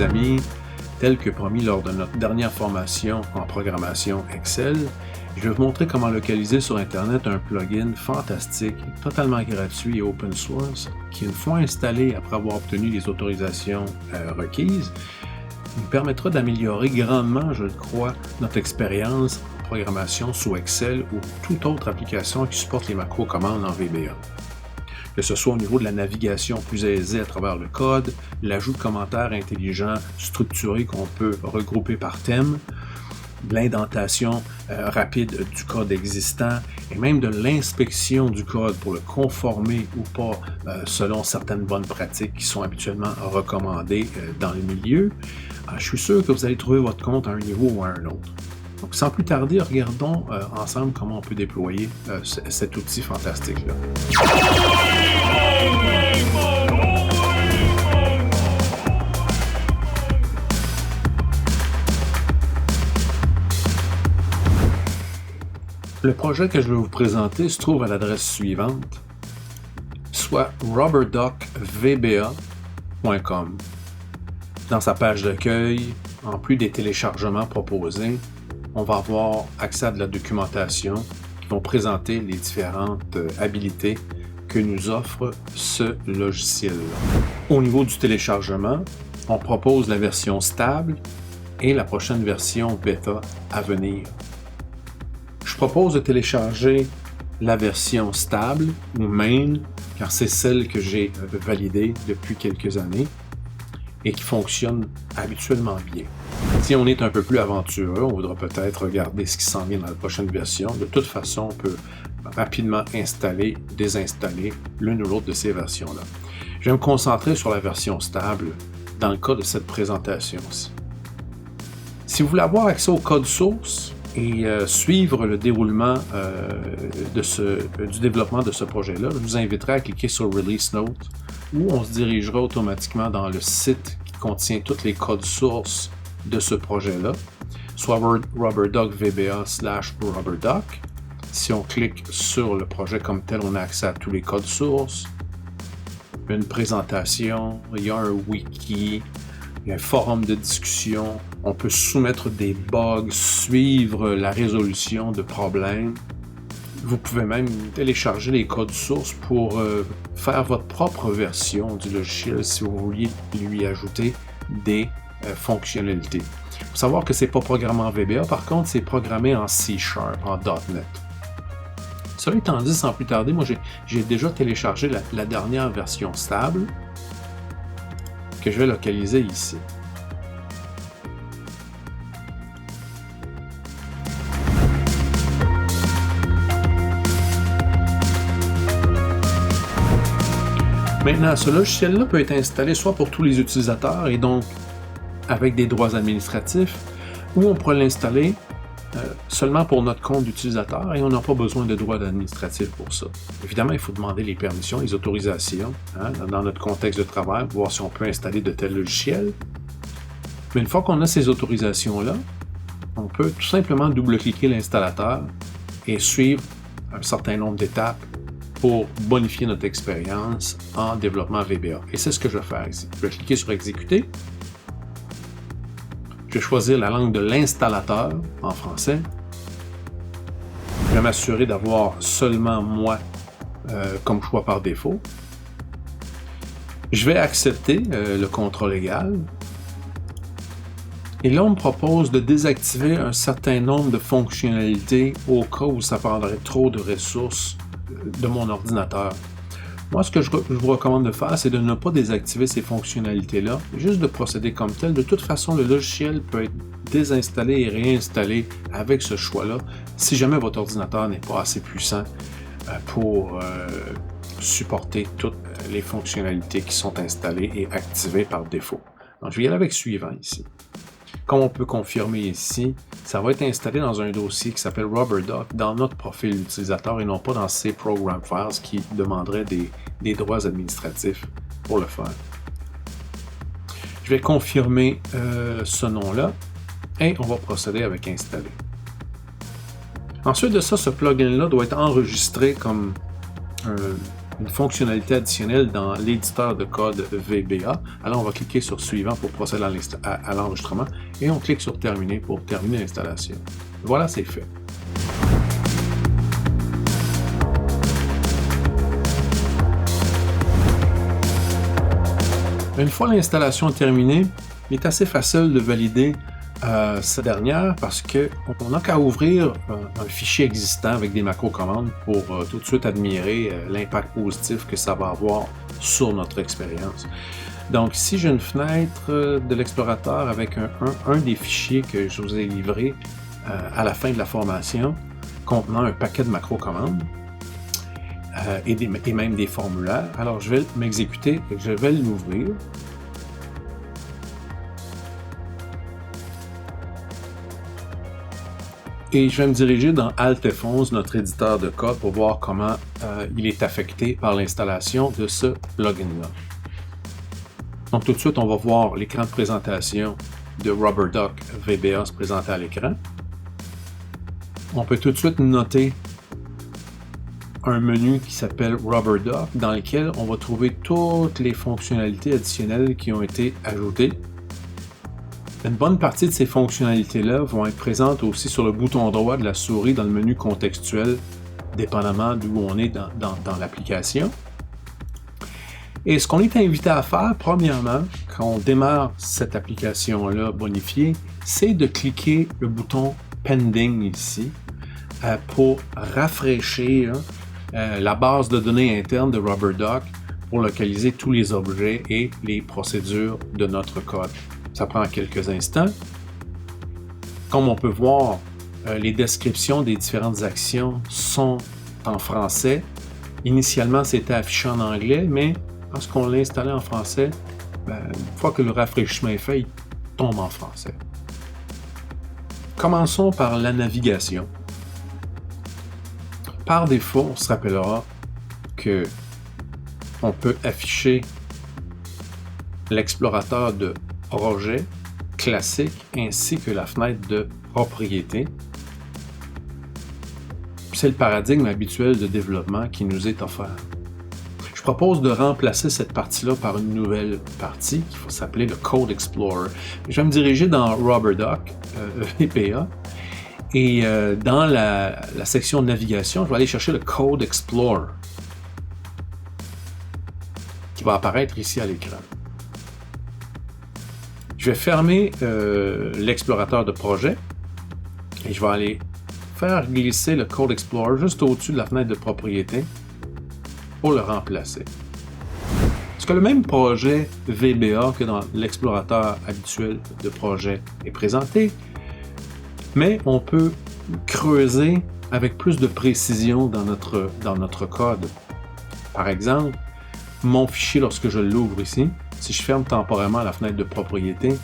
amis, tel que promis lors de notre dernière formation en programmation Excel, je vais vous montrer comment localiser sur Internet un plugin fantastique, totalement gratuit et open source, qui une fois installé après avoir obtenu les autorisations requises, nous permettra d'améliorer grandement, je le crois, notre expérience en programmation sous Excel ou toute autre application qui supporte les macro-commandes en VBA. Que ce soit au niveau de la navigation plus aisée à travers le code, l'ajout de commentaires intelligents structurés qu'on peut regrouper par thème, l'indentation rapide du code existant et même de l'inspection du code pour le conformer ou pas selon certaines bonnes pratiques qui sont habituellement recommandées dans le milieu, je suis sûr que vous allez trouver votre compte à un niveau ou à un autre. Donc sans plus tarder, regardons ensemble comment on peut déployer cet outil fantastique-là. Le projet que je vais vous présenter se trouve à l'adresse suivante, soit rubberduckvba.com. Dans sa page d'accueil, en plus des téléchargements proposés, on va avoir accès à de la documentation qui vont présenter les différentes habilités que nous offre ce logiciel-là. Au niveau du téléchargement, on propose la version stable et la prochaine version bêta à venir. Je propose de télécharger la version stable ou main, car c'est celle que j'ai validée depuis quelques années et qui fonctionne habituellement bien. Si on est un peu plus aventureux, on voudra peut-être regarder ce qui s'en vient dans la prochaine version. De toute façon, on peut rapidement installer, désinstaller l'une ou l'autre de ces versions-là. Je vais me concentrer sur la version stable dans le cas de cette présentation-ci. Si vous voulez avoir accès au code source et suivre le déroulement du développement de ce projet-là, je vous inviterai à cliquer sur Release Note où on se dirigera automatiquement dans le site qui contient tous les codes sources de ce projet-là, soit rubberduckvba/rubberduck. Si on clique sur le projet comme tel, on a accès à tous les codes sources, une présentation, il y a un wiki, il y a un forum de discussion, on peut soumettre des bugs, suivre la résolution de problèmes. Vous pouvez même télécharger les codes sources pour faire votre propre version du logiciel si vous vouliez lui ajouter des fonctionnalités. Il faut savoir que ce n'est pas programmé en VBA, par contre, c'est programmé en C#, en .NET. Cela étant dit, sans plus tarder, moi j'ai déjà téléchargé la dernière version stable que je vais localiser ici. Maintenant, ce logiciel-là peut être installé soit pour tous les utilisateurs et donc avec des droits administratifs, ou on pourrait l'installer seulement pour notre compte d'utilisateur et on n'a pas besoin de droits administratifs pour ça. Évidemment, il faut demander les permissions, les autorisations dans notre contexte de travail, pour voir si on peut installer de tels logiciels. Mais une fois qu'on a ces autorisations-là, on peut tout simplement double-cliquer l'installateur et suivre un certain nombre d'étapes pour bonifier notre expérience en développement VBA. Et c'est ce que je vais faire ici. Je vais cliquer sur Exécuter. Je vais choisir la langue de l'installateur en français. Je vais m'assurer d'avoir seulement moi comme choix par défaut. Je vais accepter le contrôle égal. Et là, on me propose de désactiver un certain nombre de fonctionnalités au cas où ça prendrait trop de ressources de mon ordinateur. Moi, ce que je vous recommande de faire, c'est de ne pas désactiver ces fonctionnalités-là, juste de procéder comme tel. De toute façon, le logiciel peut être désinstallé et réinstallé avec ce choix-là, si jamais votre ordinateur n'est pas assez puissant pour supporter toutes les fonctionnalités qui sont installées et activées par défaut. Donc, je vais y aller avec suivant ici. Comme on peut confirmer ici, ça va être installé dans un dossier qui s'appelle RubberDuck dans notre profil utilisateur et non pas dans ces Program Files qui demanderaient des droits administratifs pour le faire. Je vais confirmer ce nom-là et on va procéder avec installer. Ensuite de ça, ce plugin-là doit être enregistré comme une fonctionnalité additionnelle dans l'éditeur de code VBA. Alors, on va cliquer sur Suivant pour procéder à l'enregistrement et on clique sur Terminer pour terminer l'installation. Voilà, c'est fait. Une fois l'installation terminée, il est assez facile de valider cette dernière parce qu'on n'a qu'à ouvrir un fichier existant avec des macro-commandes pour tout de suite admirer l'impact positif que ça va avoir sur notre expérience. Donc ici, j'ai une fenêtre de l'explorateur avec un des fichiers que je vous ai livré à la fin de la formation contenant un paquet de macro-commandes. Et même des formulaires. Alors, je vais m'exécuter et je vais l'ouvrir. Et je vais me diriger dans Alt F11, notre éditeur de code, pour voir comment il est affecté par l'installation de ce plugin-là. Donc, tout de suite, on va voir l'écran de présentation de RubberDuck VBA se présenter à l'écran. On peut tout de suite noter un menu qui s'appelle RubberDuck dans lequel on va trouver toutes les fonctionnalités additionnelles qui ont été ajoutées. Une bonne partie de ces fonctionnalités-là vont être présentes aussi sur le bouton droit de la souris dans le menu contextuel, dépendamment d'où on est dans l'application. Et ce qu'on est invité à faire, premièrement, quand on démarre cette application-là bonifiée, c'est de cliquer le bouton Pending ici pour rafraîchir la base de données interne de RubberDuck pour localiser tous les objets et les procédures de notre code. Ça prend quelques instants. Comme on peut voir, les descriptions des différentes actions sont en français. Initialement, c'était affiché en anglais, mais lorsqu'on l'a installé en français, une fois que le rafraîchissement est fait, il tombe en français. Commençons par la navigation. Par défaut, on se rappellera que on peut afficher l'explorateur de projet classique ainsi que la fenêtre de propriété. C'est le paradigme habituel de développement qui nous est offert. Je propose de remplacer cette partie-là par une nouvelle partie qui va s'appeler le Code Explorer. Je vais me diriger dans RubberDuck VBA. Et dans la section navigation, je vais aller chercher le Code Explorer qui va apparaître ici à l'écran. Je vais fermer l'explorateur de projet et je vais aller faire glisser le Code Explorer juste au-dessus de la fenêtre de propriété pour le remplacer. Parce que le même projet VBA que dans l'explorateur habituel de projet est présenté, mais on peut creuser avec plus de précision dans notre code. Par exemple, mon fichier, lorsque je l'ouvre ici, si je ferme temporairement la fenêtre de propriété,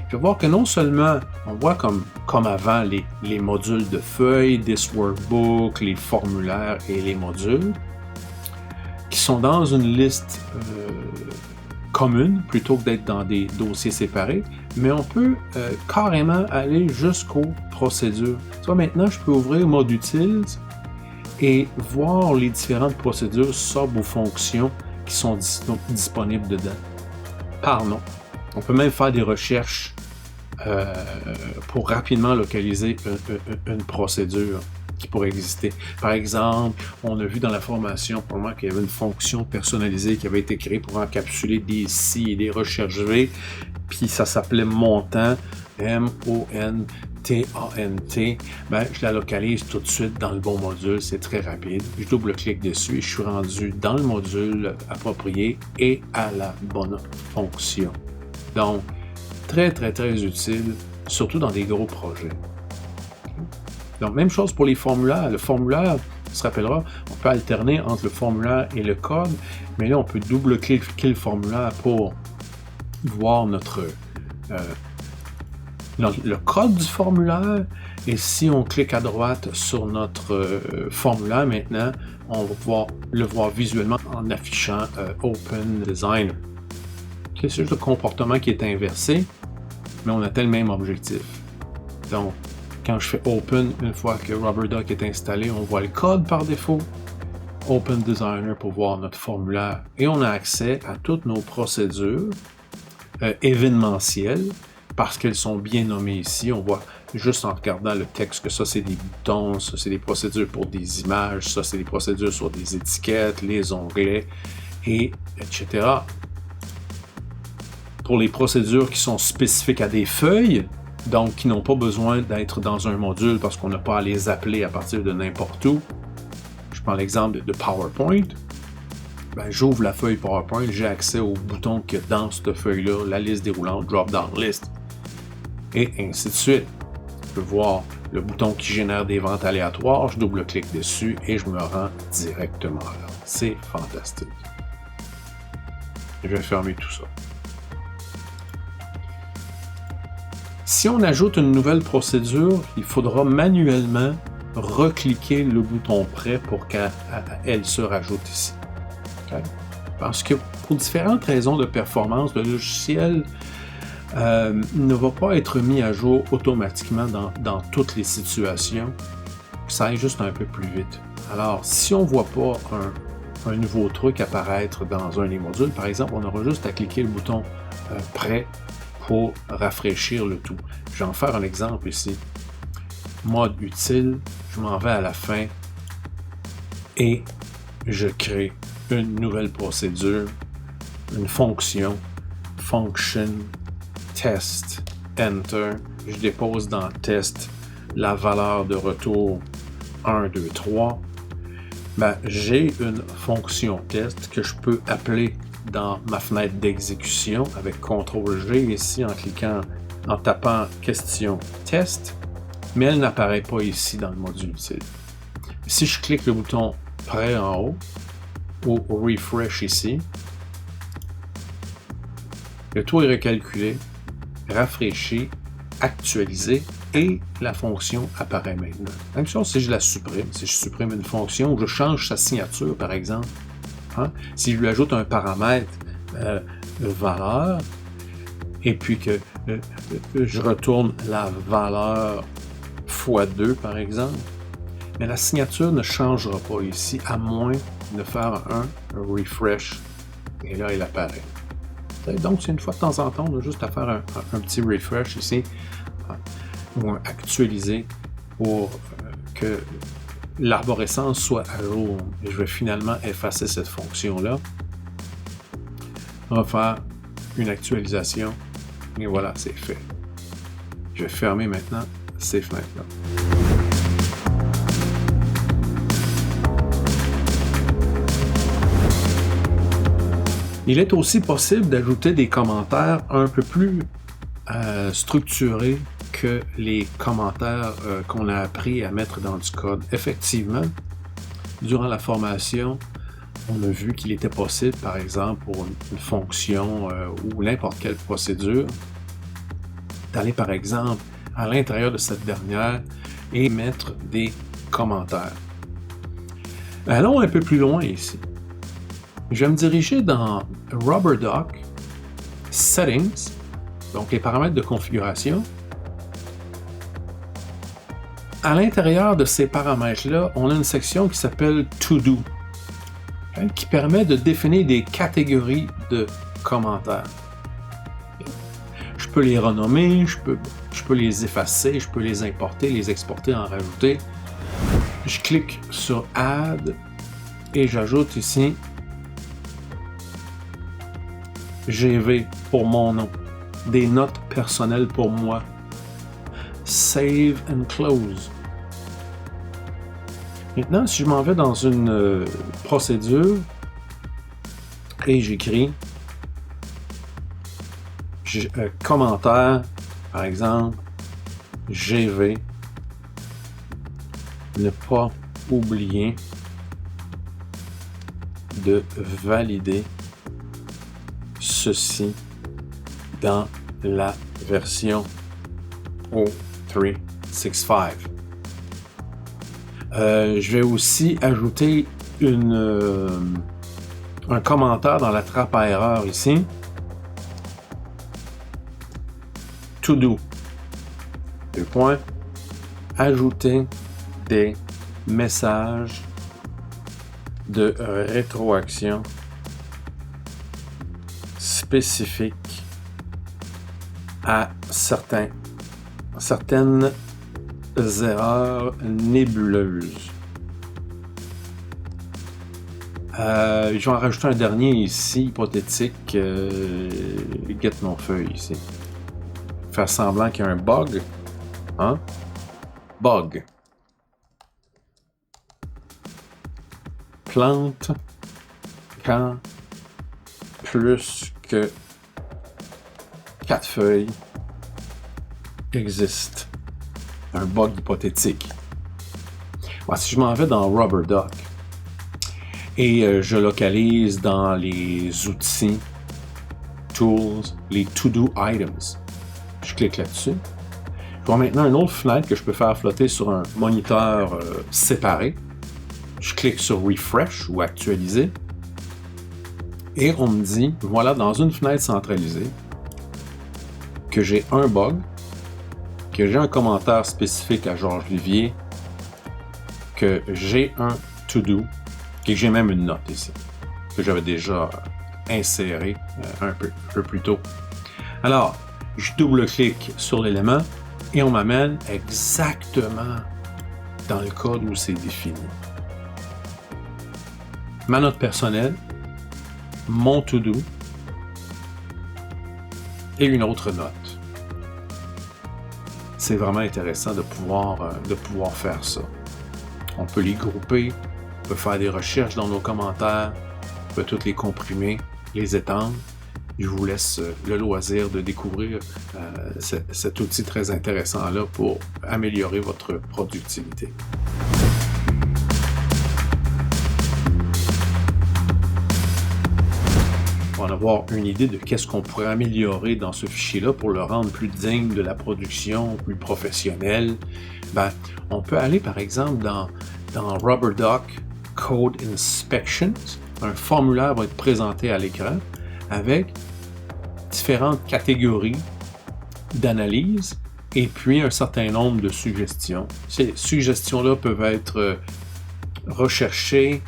je vais voir que non seulement on voit comme avant les modules de feuilles, This Workbook, les formulaires et les modules, qui sont dans une liste commune plutôt que d'être dans des dossiers séparés, mais on peut carrément aller jusqu'aux procédures. Soit maintenant, je peux ouvrir mode Utils et voir les différentes procédures, sub ou fonctions qui sont disponibles dedans, par nom. On peut même faire des recherches pour rapidement localiser une procédure qui pourrait exister. Par exemple, on a vu dans la formation pour moi qu'il y avait une fonction personnalisée qui avait été créée pour encapsuler des si et des recherches V, puis ça s'appelait montant, M-O-N-T-A-N-T. Je la localise tout de suite dans le bon module, c'est très rapide. Je double-clique dessus et je suis rendu dans le module approprié et à la bonne fonction. Donc, très, très, très utile, surtout dans des gros projets. Donc, même chose pour les formulaires. Le formulaire, on se rappellera, on peut alterner entre le formulaire et le code, mais là, on peut double-cliquer le formulaire pour voir le code du formulaire. Et si on clique à droite sur notre formulaire maintenant, on va pouvoir le voir visuellement en affichant Open Designer. C'est juste le comportement qui est inversé, mais on a le même objectif. Donc, quand je fais Open, une fois que RubberDuck est installé, on voit le code par défaut. Open Designer pour voir notre formulaire et on a accès à toutes nos procédures événementielles parce qu'elles sont bien nommées ici. On voit juste en regardant le texte que ça c'est des boutons, ça c'est des procédures pour des images, ça c'est des procédures sur des étiquettes, les onglets, et etc. Pour les procédures qui sont spécifiques à des feuilles, donc qui n'ont pas besoin d'être dans un module parce qu'on n'a pas à les appeler à partir de n'importe où. Je prends l'exemple de PowerPoint. Ben, j'ouvre la feuille PowerPoint, j'ai accès aux boutons qu'il y a dans cette feuille-là, la liste déroulante, drop-down list, et ainsi de suite. Je peux voir le bouton qui génère des ventes aléatoires, je double-clique dessus et je me rends directement là. C'est fantastique. Je vais fermer tout ça. Si on ajoute une nouvelle procédure, il faudra manuellement recliquer le bouton prêt pour qu'elle se rajoute ici. Okay? Parce que pour différentes raisons de performance, le logiciel ne va pas être mis à jour automatiquement dans toutes les situations. Ça aille juste un peu plus vite. Alors, si on ne voit pas un nouveau truc apparaître dans un des modules, par exemple, on aura juste à cliquer le bouton prêt pour rafraîchir le tout. Je vais en faire un exemple ici. Mode utile, je m'en vais à la fin et je crée une nouvelle procédure, une fonction, function, test, enter. Je dépose dans test la valeur de retour 1, 2, 3. Ben, j'ai une fonction test que je peux appeler dans ma fenêtre d'exécution avec CTRL-G ici en tapant question test, mais elle n'apparaît pas ici dans le module utile. Si je clique le bouton prêt en haut ou refresh ici, le tout est recalculé, rafraîchi, actualisé et la fonction apparaît maintenant. Même chose si je la supprime, si je supprime une fonction ou je change sa signature par exemple. Hein? Si je lui ajoute un paramètre valeur et puis que je retourne la valeur x2 par exemple, mais la signature ne changera pas ici à moins de faire un refresh et là il apparaît. Donc c'est une fois de temps en temps, on a juste à faire un petit refresh ici ou un actualiser pour que l'arborescence soit à jour. Et je vais finalement effacer cette fonction-là. On va faire une actualisation. Et voilà, c'est fait. Je vais fermer maintenant ces fenêtres-là. Il est aussi possible d'ajouter des commentaires un peu plus structurés que les commentaires qu'on a appris à mettre dans du code. Effectivement, durant la formation, on a vu qu'il était possible, par exemple, pour une fonction ou n'importe quelle procédure, d'aller, par exemple, à l'intérieur de cette dernière et mettre des commentaires. Allons un peu plus loin ici. Je vais me diriger dans RubberDoc, Settings, donc les paramètres de configuration. À l'intérieur de ces paramètres-là, on a une section qui s'appelle To Do, qui permet de définir des catégories de commentaires. Je peux les renommer, je peux les effacer, je peux les importer, les exporter, en rajouter. Je clique sur Add et j'ajoute ici GV pour mon nom, des notes personnelles pour moi. Save and close. Maintenant, si je m'en vais dans une procédure et j'écris commentaire, par exemple, GV, ne pas oublier de valider ceci dans la version O365. Je vais aussi ajouter un commentaire dans la trappe à erreur ici. To do. 2 points. Ajouter des messages de rétroaction spécifique à certaines erreurs nébuleuses. Je vais en rajouter un dernier ici, hypothétique. Get mon feuille ici. Faire semblant qu'il y a un bug. Hein? Bug. Plante quand plus que 4 feuilles existent. Un bug hypothétique. Bon, si je m'en vais dans Rubber Duck et je localise dans les outils, tools, les to-do items, je clique là-dessus. Je vois maintenant une autre fenêtre que je peux faire flotter sur un moniteur séparé. Je clique sur Refresh ou Actualiser. Et on me dit, voilà, dans une fenêtre centralisée, que j'ai un bug, que j'ai un commentaire spécifique à Georges Livier, que j'ai un to-do, et que j'ai même une note ici, que j'avais déjà inséré un peu plus tôt. Alors, je double-clique sur l'élément et on m'amène exactement dans le code où c'est défini. Ma note personnelle, mon to-do et une autre note. C'est vraiment intéressant de pouvoir faire ça. On peut les grouper, on peut faire des recherches dans nos commentaires, on peut toutes les comprimer, les étendre. Je vous laisse le loisir de découvrir cet outil très intéressant-là pour améliorer votre productivité. On va avoir une idée de qu'est-ce qu'on pourrait améliorer dans ce fichier-là pour le rendre plus digne de la production, plus professionnel. On peut aller par exemple dans Rubber Duck Code Inspections. Un formulaire va être présenté à l'écran avec différentes catégories d'analyse et puis un certain nombre de suggestions. Ces suggestions-là peuvent être recherchées,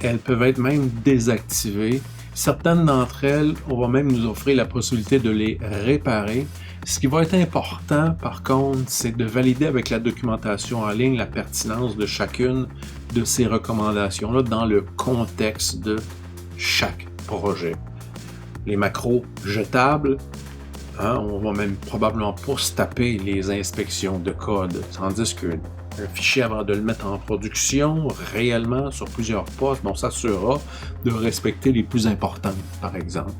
elles peuvent être même désactivées. Certaines d'entre elles, on va même nous offrir la possibilité de les réparer. Ce qui va être important, par contre, c'est de valider avec la documentation en ligne la pertinence de chacune de ces recommandations-là dans le contexte de chaque projet. Les macros jetables, on va même probablement pas se taper les inspections de code, tandis qu'un fichier, avant de le mettre en production réellement sur plusieurs postes, on s'assurera de respecter les plus importantes, par exemple.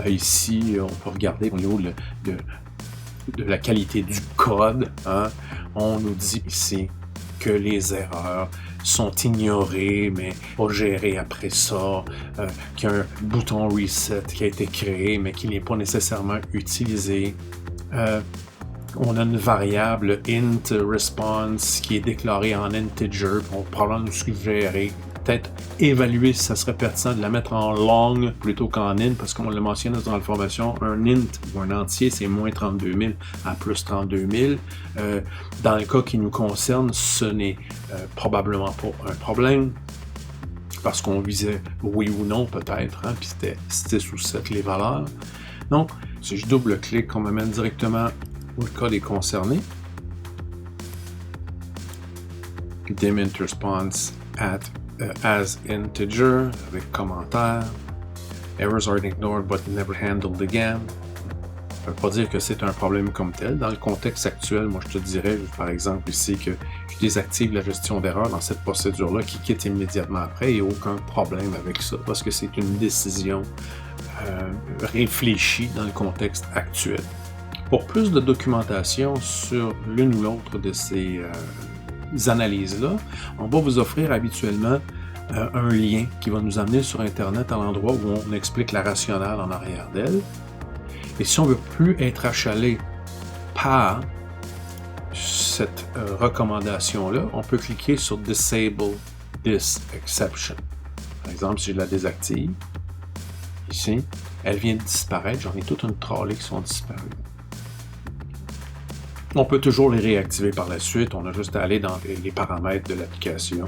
Ici, on peut regarder au niveau de la qualité du code. On nous dit ici que les erreurs sont ignorées, mais pas gérées après ça, qu'il y a un bouton reset qui a été créé, mais qui n'est pas nécessairement utilisé. On a une variable int response qui est déclarée en integer. On va probablement nous suggérer, peut-être évaluer si ça serait pertinent de la mettre en long plutôt qu'en int, parce qu'on l'a mentionné dans la formation, un int ou un entier, c'est moins 32 000 à plus 32 000. Dans le cas qui nous concerne, ce n'est probablement pas un problème, parce qu'on visait oui ou non peut-être, puis c'était 6 ou 7 les valeurs. Donc, si je double-clique, on m'amène directement où le code est concerné. Dim int response as integer avec commentaire. Errors are ignored but never handled again. Ça ne veut pas dire que c'est un problème comme tel. Dans le contexte actuel, moi je te dirais par exemple ici que je désactive la gestion d'erreurs dans cette procédure-là qui quitte immédiatement après. Il n'y a aucun problème avec ça parce que c'est une décision réfléchie dans le contexte actuel. Pour plus de documentation sur l'une ou l'autre de ces analyses-là, on va vous offrir habituellement un lien qui va nous amener sur Internet à l'endroit où on explique la rationale en arrière d'elle. Et si on ne veut plus être achalé par cette recommandation-là, on peut cliquer sur Disable this exception. Par exemple, si je la désactive, ici, elle vient de disparaître. J'en ai toute une trolley qui sont disparues. On peut toujours les réactiver par la suite. On a juste à aller dans les paramètres de l'application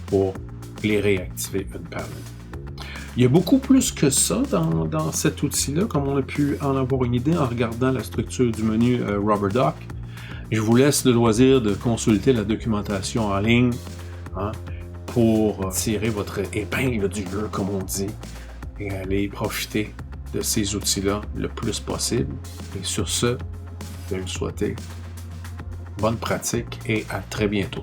pour les réactiver une par une. Il y a beaucoup plus que ça dans cet outil-là, comme on a pu en avoir une idée en regardant la structure du menu RubberDock. Je vous laisse le loisir de consulter la documentation en ligne pour tirer votre épingle du jeu, comme on dit, et aller profiter de ces outils-là le plus possible. Et sur ce, je vais vous souhaiter bonne pratique et à très bientôt.